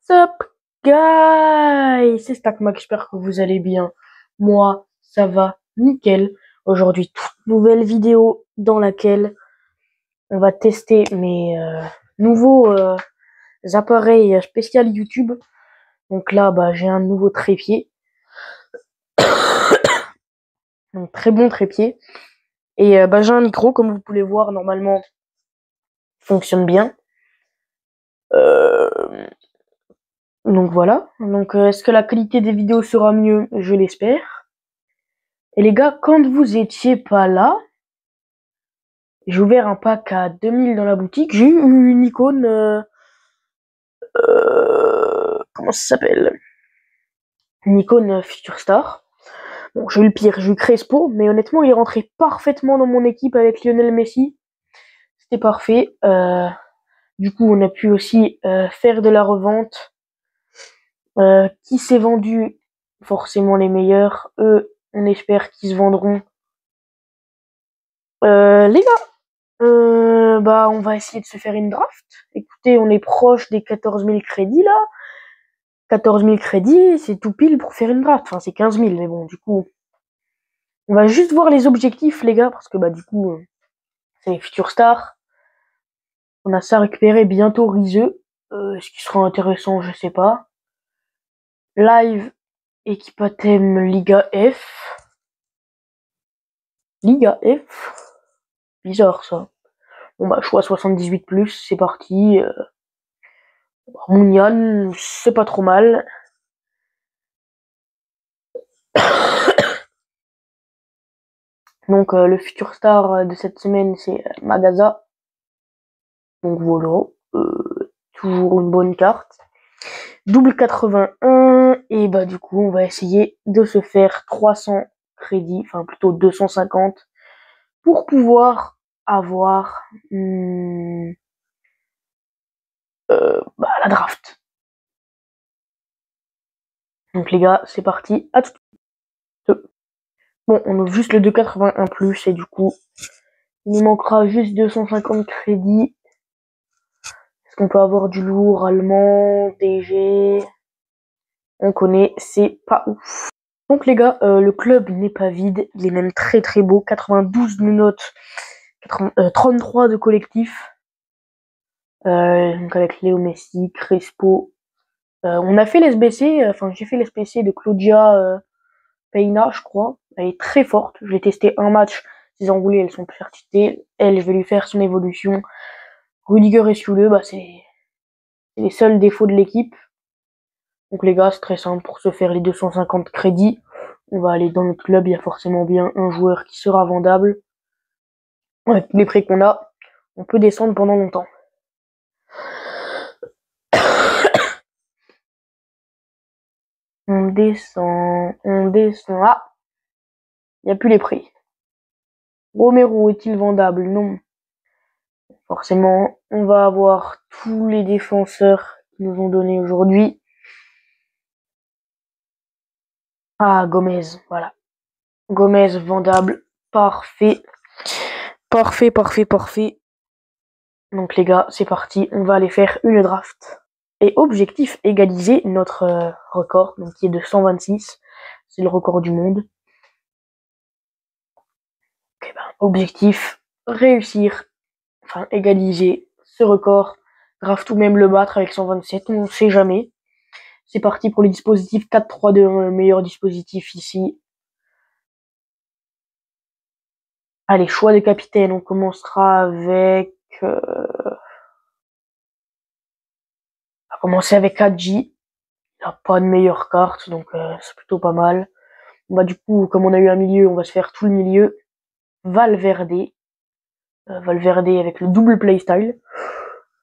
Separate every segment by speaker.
Speaker 1: What's up, guys? C'est StackMac, j'espère que vous allez bien. Moi, ça va nickel. Aujourd'hui, toute nouvelle vidéo dans laquelle on va tester mes nouveaux appareils spécial YouTube. Donc là, j'ai un nouveau trépied. Donc très bon trépied. Et j'ai un micro, comme vous pouvez voir, normalement, fonctionne bien. Donc voilà. Donc est-ce que la qualité des vidéos sera mieux? Je l'espère. Et les gars, quand vous étiez pas là, j'ai ouvert un pack à 2000 dans la boutique. J'ai eu une icône, comment ça s'appelle? Une icône Future Star. Bon, j'ai eu le pire, j'ai eu Crespo, mais honnêtement, il est rentré parfaitement dans mon équipe avec Lionel Messi. C'était parfait. Du coup, on a pu aussi faire de la revente. Qui s'est vendu? Forcément les meilleurs. Eux, on espère qu'ils se vendront. Les gars, on va essayer de se faire une draft. Écoutez, on est proche des 14 000 crédits là. 14 000 crédits, c'est tout pile pour faire une draft. Enfin, c'est 15 000, mais bon, du coup, on va juste voir les objectifs, les gars, parce que du coup, c'est les futures stars. On a ça à récupérer bientôt, Rizeux. Ce qui sera intéressant, je sais pas. Live, équipe à thème Liga F. Liga F. Bizarre ça. Bon choix 78+, c'est parti. Mounian, c'est pas trop mal. Donc le futur star de cette semaine, c'est Magaza. Donc voilà, toujours une bonne carte. Double 81, et du coup on va essayer de se faire 300 crédits, enfin plutôt 250, pour pouvoir avoir la draft. Donc les gars, c'est parti, à tout de suite. Bon, on ouvre juste le 281+, et du coup, il nous manquera juste 250 crédits. Est-ce qu'on peut avoir du lourd allemand, DG? On connaît, c'est pas ouf. Donc les gars, le club n'est pas vide, il est même très très beau. 92 de notes, 33 de collectif. Donc avec Léo Messi, Crespo. On a fait l'SBC, j'ai fait l'SBC de Claudia Peina, je crois. Elle est très forte. Je l'ai testé un match. Ses enroulées, elles sont certifiées. Elle, je vais lui faire son évolution. Rudiger et Soule, c'est les seuls défauts de l'équipe. Donc les gars, c'est très simple. Pour se faire les 250 crédits, on va aller dans notre club. Il y a forcément bien un joueur qui sera vendable. Avec tous les prix qu'on a, on peut descendre pendant longtemps. On descend. Ah, il n'y a plus les prix. Romero est-il vendable? Non. Forcément, on va avoir tous les défenseurs qui nous ont donné aujourd'hui. Ah, Gomez, voilà. Gomez vendable, parfait. Parfait. Donc les gars, c'est parti, on va aller faire une draft. Et objectif, égaliser notre record, donc qui est de 126. C'est le record du monde. Okay, objectif, réussir, égaliser ce record. Draft ou même le battre avec 127, on ne sait jamais. C'est parti pour les dispositifs 4-3-2, le meilleur dispositif ici. Allez, choix des capitaines, on commencera avec... on va commencer avec Hadji. Il n'a pas de meilleure carte, donc c'est plutôt pas mal. Du coup, comme on a eu un milieu, on va se faire tout le milieu. Valverde. Valverde avec le double playstyle.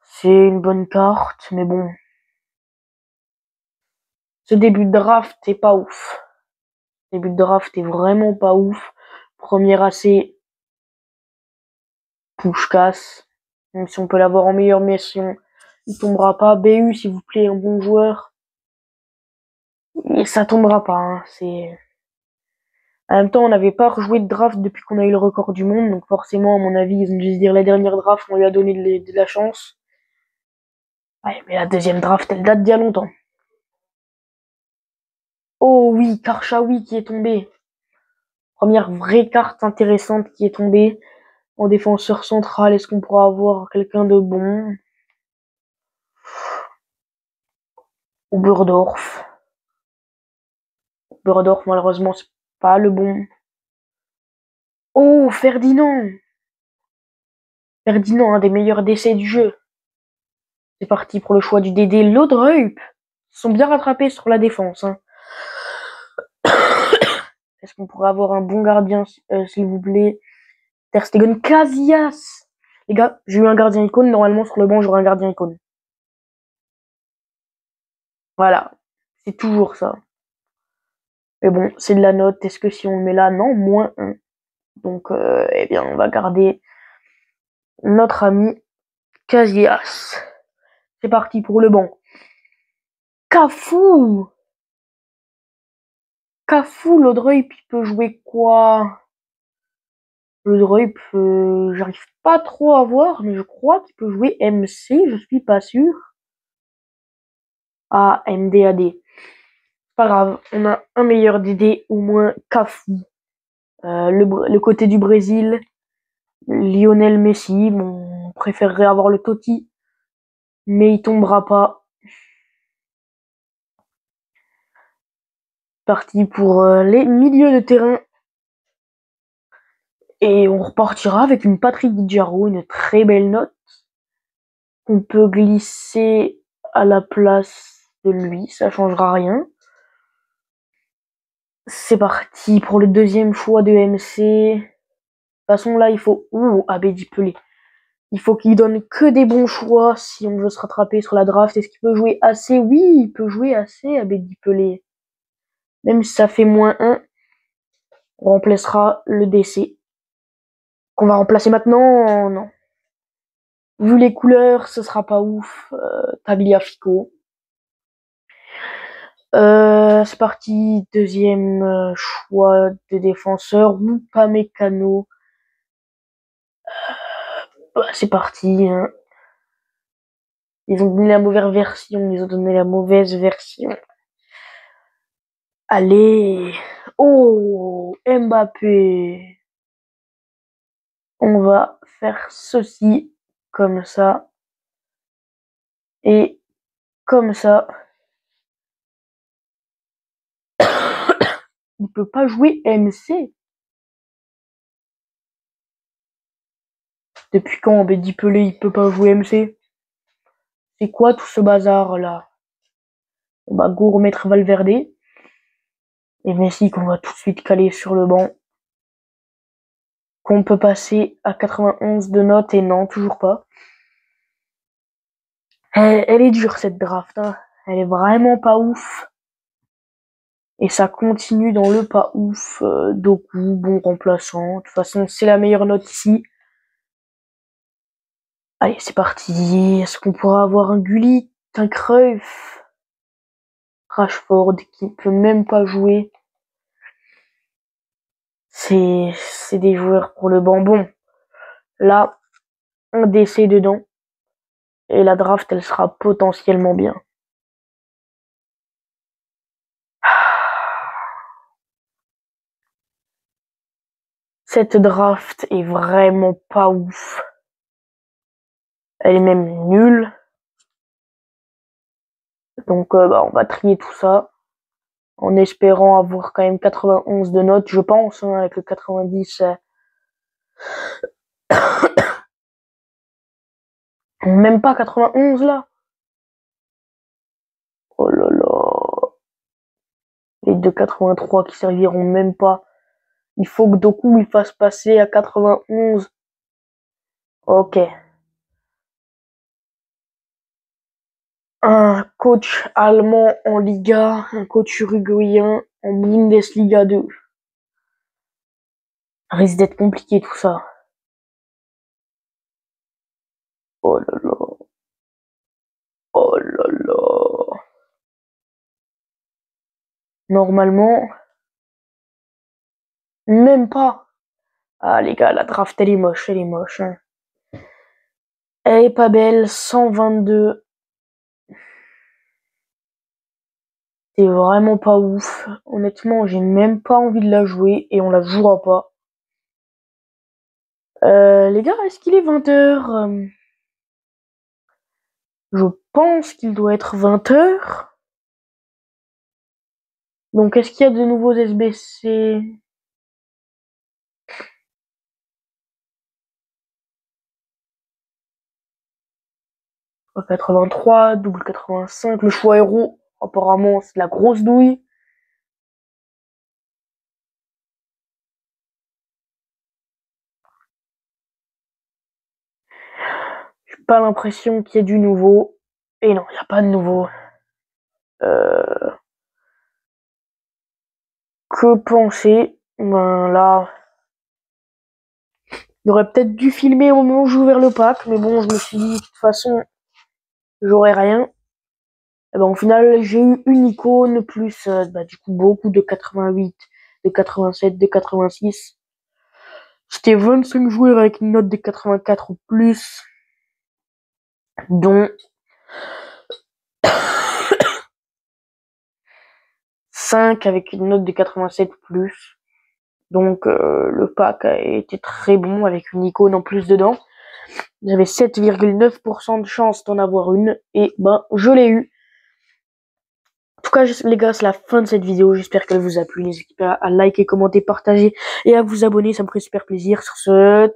Speaker 1: C'est une bonne carte, mais bon. Ce début de draft est pas ouf. Ce début de draft est vraiment pas ouf. Premier AC, Puskás. Même si on peut l'avoir en meilleure mission, il tombera pas. BU, s'il vous plaît, un bon joueur. Et ça tombera pas, hein. En même temps, on n'avait pas rejoué de draft depuis qu'on a eu le record du monde, donc forcément, à mon avis, ils ont dû se dire la dernière draft, on lui a donné de la chance. Ouais, mais la deuxième draft, elle date d'il y a longtemps. Oh oui, Karchaoui qui est tombé. Première vraie carte intéressante qui est tombée. En défenseur central, est-ce qu'on pourra avoir quelqu'un de bon? Oberdorf. Oberdorf, malheureusement, c'est pas le bon. Oh, Ferdinand! Ferdinand, un des meilleurs décès du jeu. C'est parti pour le choix du DD. Laudrup. Ils sont bien rattrapés sur la défense. Hein. Est-ce qu'on pourrait avoir un bon gardien, s'il vous plaît? Ter Stegen, Casillas. Les gars, j'ai eu un gardien icône. Normalement, sur le banc, j'aurai un gardien icône. Voilà. C'est toujours ça. Mais bon, c'est de la note. Est-ce que si on le met là, non, -1. Donc, eh bien, on va garder notre ami Casillas. C'est parti pour le banc. Cafou! Cafou, Laudrup, il peut jouer quoi? Laudrup, j'arrive pas trop à voir, mais je crois qu'il peut jouer MC, je suis pas sûr. Ah, MDAD. Pas grave, on a un meilleur DD, au moins Cafou. Le côté du Brésil, Lionel Messi, bon, on préférerait avoir le Totti, mais il tombera pas. Parti pour les milieux de terrain. Et on repartira avec une Patrick Jarreau, une très belle note. On peut glisser à la place de lui, ça changera rien. C'est parti pour le deuxième choix de MC. De toute façon, là, il faut... Ouh, Abedi Pelé. Il faut qu'il donne que des bons choix si on veut se rattraper sur la draft. Est-ce qu'il peut jouer assez? Oui, il peut jouer assez, Abedi Pelé. Même si ça fait -1, on remplacera le DC. Qu'on va remplacer maintenant, non. Vu les couleurs, ce sera pas ouf. Tagliafico. C'est parti, deuxième choix de défenseur, ou Upamecano. C'est parti. Hein. Ils ont donné la mauvaise version. Ils ont donné la mauvaise version. Allez. Oh, Mbappé. On va faire ceci, comme ça. Et comme ça. Il peut pas jouer MC. Depuis quand Abedi Pelé il peut pas jouer MC? C'est quoi tout ce bazar là? On va go remettre Valverde. Et Messi qu'on va tout de suite caler sur le banc. Qu'on peut passer à 91 de notes et non, toujours pas. Elle est dure cette draft, hein. Elle est vraiment pas ouf. Et ça continue dans le pas ouf. Doku, bon remplaçant. De toute façon, c'est la meilleure note ici. Allez, c'est parti. Est-ce qu'on pourra avoir un Gullit, un Cruyff, Rashford qui peut même pas jouer? C'est des joueurs pour le bambon. Là, un décès dedans. Et la draft, elle sera potentiellement bien. Cette draft est vraiment pas ouf. Elle est même nulle. Donc on va trier tout ça. En espérant avoir quand même 91 de notes, je pense, hein, avec le 90. Même pas 91 là. Oh là là. Les 2,83 qui serviront même pas. Il faut que Doku il fasse passer à 91. Ok. Un coach allemand en Liga, un coach uruguayen en Bundesliga 2. Risque d'être compliqué tout ça. Oh là là. Oh là là. Normalement, même pas. Ah les gars, la draft elle est moche, elle est moche. Hein. Elle est pas belle, 122. C'est vraiment pas ouf. Honnêtement, j'ai même pas envie de la jouer et on la jouera pas. Les gars, est-ce qu'il est 20h? Je pense qu'il doit être 20h. Donc, est-ce qu'il y a de nouveaux SBC? « 83, double 85, le choix héros, apparemment c'est de la grosse douille. J'ai pas l'impression qu'il y ait du nouveau. Et non, il n'y a pas de nouveau. Que penser? Ben là, il aurait peut-être dû filmer au moment où j'ai ouvert le pack, mais bon, je me suis dit, de toute façon, j'aurais rien. Et ben, au final, j'ai eu une icône, plus du coup beaucoup de 88, de 87, de 86. C'était 25 joueurs avec une note de 84 ou plus, dont 5 avec une note de 87 ou plus. Donc le pack a été très bon avec une icône en plus dedans. J'avais 7,9% de chance d'en avoir une et ben je l'ai eu. En tout cas les gars, c'est la fin de cette vidéo. J'espère qu'elle vous a plu. N'hésitez pas à liker, commenter, partager et à vous abonner. Ça me ferait super plaisir. Sur ce,